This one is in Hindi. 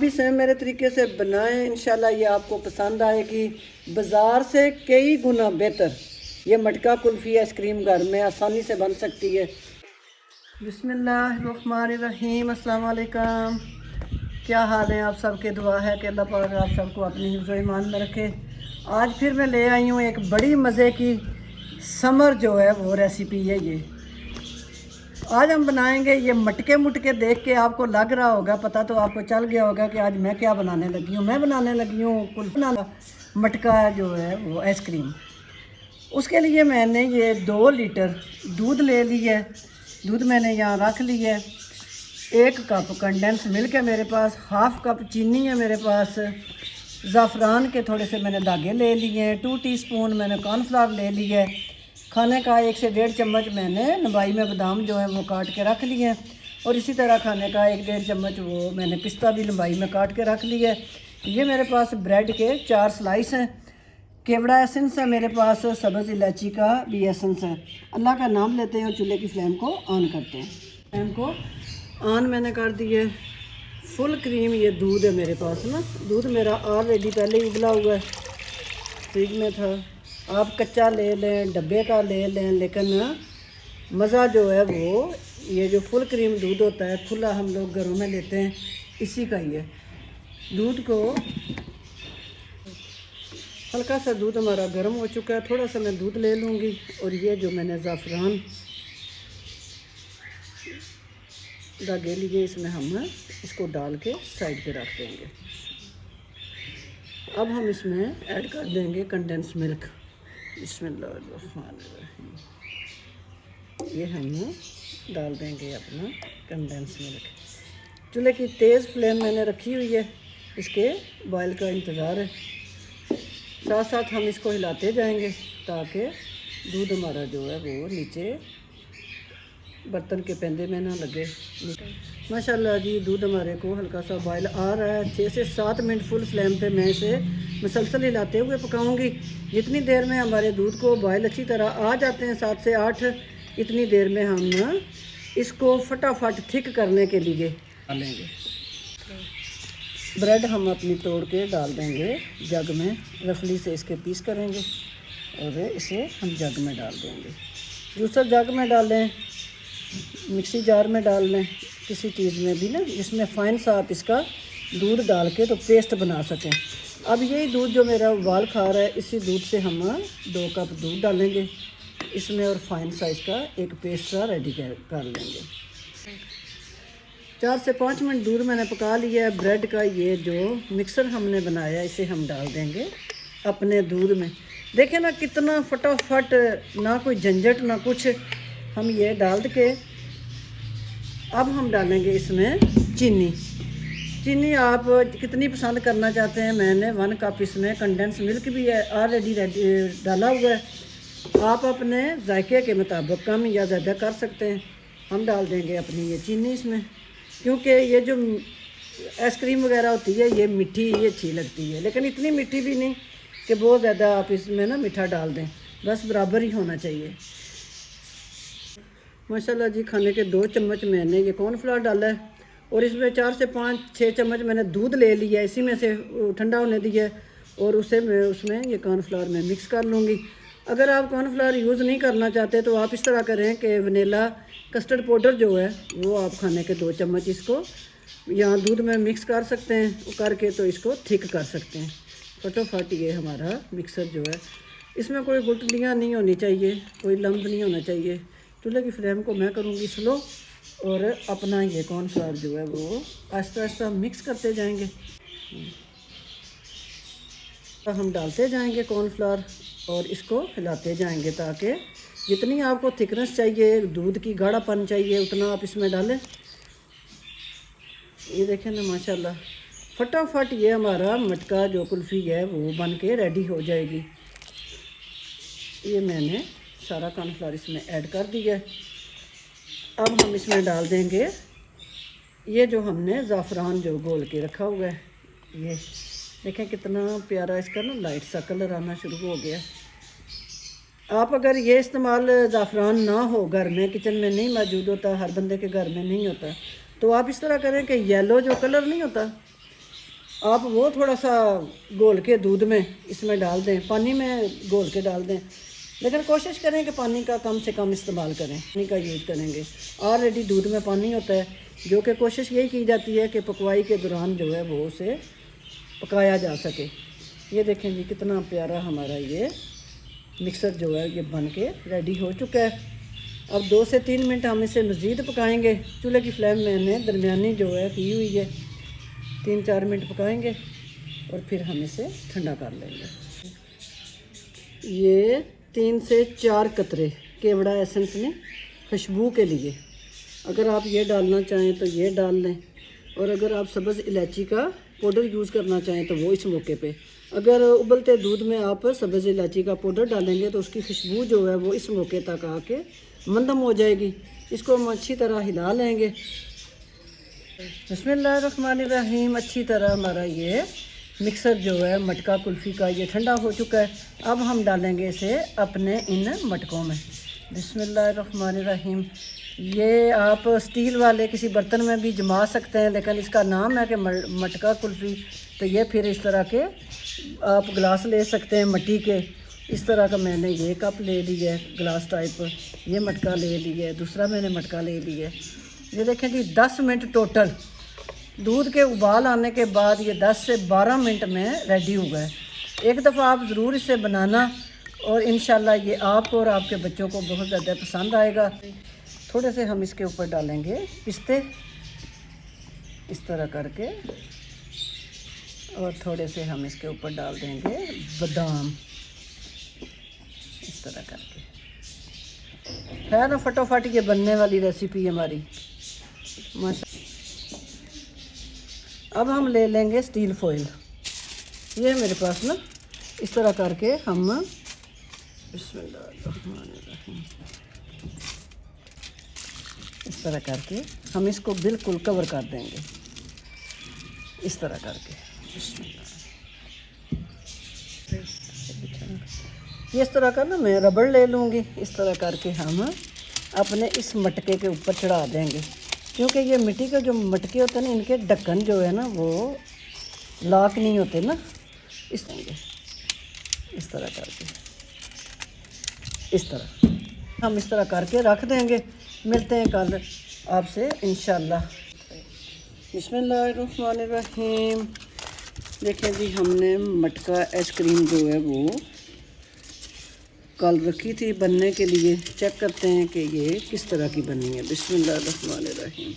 भी सेम मेरे तरीके से बनाएं, इंशाल्लाह ये आपको पसंद आएगी। बाज़ार से कई गुना बेहतर ये मटका कुल्फ़ी आइसक्रीम घर में आसानी से बन सकती है। बिस्मिल्लाहिर्रहमानिर्रहीम, अस्सलाम वालेकुम। क्या हाल है आप सबके? दुआ है कि अल्लाह पाक आप सबको अपनी हिफ्ज़ ईमान में रखे। आज फिर मैं ले आई हूँ एक बड़ी मज़े की समर जो है वो रेसिपी है। ये आज हम बनाएंगे ये मटके मुटके देख के आपको लग रहा होगा, पता तो आपको चल गया होगा कि आज मैं क्या बनाने लगी हूँ। मैं बनाने लगी हूँ कुल्फी मटका जो है वो आइसक्रीम। उसके लिए मैंने ये 2 लीटर दूध ले लिया है। दूध मैंने यहाँ रख लिया है। 1 कप कंडेंस मिल्क है मेरे पास, हाफ़ कप चीनी है मेरे पास, ज़ाफ़रान के थोड़े से मैंने धागे ले लिए हैं, 2 टीस्पून मैंने कॉर्नफ्लावर ले लिया है, खाने का 1 से 1.5 चम्मच मैंने लंबाई में बादाम जो है वो काट के रख लिए हैं, और इसी तरह खाने का 1-1.5 चम्मच वो मैंने पिस्ता भी लंबाई में काट के रख लिया है। ये मेरे पास ब्रेड के 4 स्लाइस हैं। केवड़ा एसेंस है मेरे पास, सब्ज़ इलायची का भी एसेंस है। अल्लाह का नाम लेते हैं और चूल्हे की फ्लेम को ऑन करते हैं। फ्लेम को ऑन मैंने कर दी है। फुल क्रीम ये दूध है मेरे पास ना, दूध मेरा ऑलरेडी पहले ही उबला हुआ है, फ्रिज में था। आप कच्चा ले लें, डब्बे का ले लें, लेकिन मज़ा जो है वो ये जो फुल क्रीम दूध होता है, खुला हम लोग घरों में लेते हैं, इसी का ही है। दूध को हल्का सा दूध हमारा गर्म हो चुका है, थोड़ा सा मैं दूध ले लूँगी, और ये जो मैंने ज़ाफ़रान धागे लिए इसमें हम इसको डाल के साइड पे रख देंगे। अब हम इसमें ऐड कर देंगे कंडेंस मिल्क। बिस्मिल्लाहिर्रहमानिर्रहीम। ये हम डाल देंगे अपना कंडेंस मिल्क। चूल्हे की तेज़ फ्लेम मैंने रखी हुई है, इसके बॉयल का इंतज़ार है। साथ साथ हम इसको हिलाते जाएंगे ताकि दूध हमारा जो है वो नीचे बर्तन के पेंदे में ना लगे। माशाल्लाह जी, दूध हमारे को हल्का सा बॉयल आ रहा है। 6 से 7 मिनट फुल फ्लेम पे मैं इसे मुसलसल हिलाते हुए पकाऊंगी। जितनी देर में हमारे दूध को बॉयल अच्छी तरह आ जाते हैं, 7 से 8, इतनी देर में हम इसको फटाफट थिक करने के लिए डालेंगे। ब्रेड हम अपनी तोड़ के डाल देंगे जग में, रफली से इसके पीस करेंगे और इसे हम जग में डाल देंगे। जूसर जग में डालें, मिक्सी जार में डाल लें, किसी चीज़ में भी ना जिसमें फ़ाइन सा आप इसका दूध डाल के तो पेस्ट बना सकें। अब यही दूध जो मेरा उबाल खा रहा है, इसी दूध से हम 2 कप दूध डालेंगे इसमें, और फ़ाइन सा इसका एक पेस्ट सा रेडी कर लेंगे। 4 से 5 मिनट दूध मैंने पका लिया है। ब्रेड का ये जो मिक्सर हमने बनाया इसे हम डाल देंगे अपने दूध में। देखें ना कितना फटाफट, ना कोई झंझट ना कुछ। हम ये डाल के अब हम डालेंगे इसमें चीनी। चीनी आप कितनी पसंद करना चाहते हैं। मैंने 1 कप इसमें कंडेंस मिल्क भी है ऑलरेडी डाला हुआ है। आप अपने जायके के मुताबिक कम या ज़्यादा कर सकते हैं। हम डाल देंगे अपनी ये चीनी इसमें, क्योंकि ये जो आइसक्रीम वगैरह होती है ये मीठी ही अच्छी लगती है, लेकिन इतनी मीठी भी नहीं कि बहुत ज़्यादा आप इसमें ना मीठा डाल दें, बस बराबर ही होना चाहिए। माशाल्लाह जी, खाने के 2 चम्मच मैंने ये कॉर्नफ्लावर डाला है, और इसमें 4 से 5-6 चम्मच मैंने दूध ले लिया, इसी में से ठंडा होने दिया है, और उसे मैं उसमें ये कॉर्नफ्लावर में मिक्स कर लूँगी। अगर आप कॉर्नफ्लावर यूज़ नहीं करना चाहते तो आप इस तरह करें कि वनीला कस्टर्ड पाउडर जो है वो आप खाने के 2 चम्मच इसको यहाँ दूध में मिक्स कर सकते हैं, करके तो इसको थिक कर सकते हैं। फटाफट ये हमारा मिक्सर जो है, इसमें कोई गुठलियाँ नहीं होनी चाहिए, कोई लम्ब नहीं होना चाहिए। चूल्हे की फ्लेम को मैं करूँगी स्लो, और अपना ये कॉर्नफ्लावर जो है वो आहिस्ता आहिस्ता मिक्स करते जाएंगे। हम डालते जाएंगे कॉर्नफ्लावर और इसको हिलाते जाएंगे ताकि जितनी आपको थिकनेस चाहिए, दूध की गाढ़ापन चाहिए, उतना आप इसमें डालें। ये देखें ना माशाल्लाह, फटाफट ये हमारा मटका जो कुल्फ़ी है वो बन के रेडी हो जाएगी। ये मैंने सारा कॉर्नफ्लावर इसमें ऐड कर दिया है। अब हम इसमें डाल देंगे ये जो हमने ज़ाफ़रान जो घोल के रखा हुआ है। ये देखें कितना प्यारा इसका ना लाइट सा कलर आना शुरू हो गया। आप अगर ये इस्तेमाल ज़ाफ़रान ना हो, घर में किचन में नहीं मौजूद होता, हर बंदे के घर में नहीं होता, तो आप इस तरह करें कि येलो जो कलर नहीं होता, आप वो थोड़ा सा घोल के दूध में इसमें डाल दें, पानी में घोल के डाल दें, लेकिन कोशिश करें कि पानी का कम से कम इस्तेमाल करें, पानी का यूज़ करेंगे। ऑलरेडी दूध में पानी होता है, जो कि कोशिश यही की जाती है कि पकवाई के दौरान जो है वो उसे पकाया जा सके। ये देखें जी कितना प्यारा हमारा ये मिक्सर जो है ये बन के रेडी हो चुका है। अब 2 से 3 मिनट हम इसे मज़ीद पकाएंगे। चूल्हे की फ्लेम मैंने दरमियानी जो है की हुई है। 3-4 मिनट पकाएंगे और फिर हम इसे ठंडा कर लेंगे। ये 3 से 4 कतरे केवड़ा एसेंस में खुशबू के लिए, अगर आप ये डालना चाहें तो ये डाल लें, और अगर आप सब्ज़ इलायची का पाउडर यूज़ करना चाहें तो वो इस मौके पे। अगर उबलते दूध में आप सब्ज़ इलायची का पाउडर डालेंगे तो उसकी खुशबू जो है वो इस मौके तक आके मंदम हो जाएगी। इसको हम अच्छी तरह हिला लेंगे। बिस्मिल्लाहिर्रहमानिर्रहीम। अच्छी तरह हमारा ये मिक्सर जो है मटका कुल्फ़ी का ये ठंडा हो चुका है। अब हम डालेंगे इसे अपने इन मटकों में। बिस्मिल्लाहिर्रहमानिर्रहीम। ये आप स्टील वाले किसी बर्तन में भी जमा सकते हैं, लेकिन इसका नाम है कि मटका कुल्फ़ी, तो ये फिर इस तरह के आप गिलास ले सकते हैं मिट्टी के। इस तरह का मैंने ये कप ले लिया है गिलास टाइप, ये मटका ले लिया है, दूसरा मैंने मटका ले लिया है। ये देखें जी 10 मिनट टोटल दूध के उबाल आने के बाद ये 10 से 12 मिनट में रेडी हो गए। एक दफ़ा आप ज़रूर इसे बनाना और इंशाल्लाह ये आपको और आपके बच्चों को बहुत ज़्यादा पसंद आएगा। थोड़े से हम इसके ऊपर डालेंगे पिस्ते इस तरह करके, और थोड़े से हम इसके ऊपर डाल देंगे बादाम इस तरह करके। है ना फटोफट ये बनने वाली रेसिपी हमारी माशा। अब हम ले लेंगे स्टील फॉइल, ये मेरे पास ना इस तरह करके हम बिस्मिल्लाहिर्रहमानिर्रहीम इस तरह करके हम इसको बिल्कुल कवर कर देंगे इस तरह करके। ये इस तरह का ना मैं रबड़ ले लूँगी, इस तरह करके हम अपने इस मटके के ऊपर चढ़ा देंगे, क्योंकि ये मिट्टी के जो मटके होते हैं ना इनके ढक्कन जो है ना वो लॉक नहीं होते ना। इस तरह करके इस तरह हम इस तरह करके रख देंगे। मिलते हैं कल आपसे इंशाल्लाह। बिस्मिल्लाहिर्रहमानिर्रहीम। देखिए जी हमने मटका आइसक्रीम जो है वो कल रखी थी बनने के लिए। चेक करते हैं कि ये किस तरह की बनी है। बिस्मिल्लाहिर्रहमानिर्रहीम।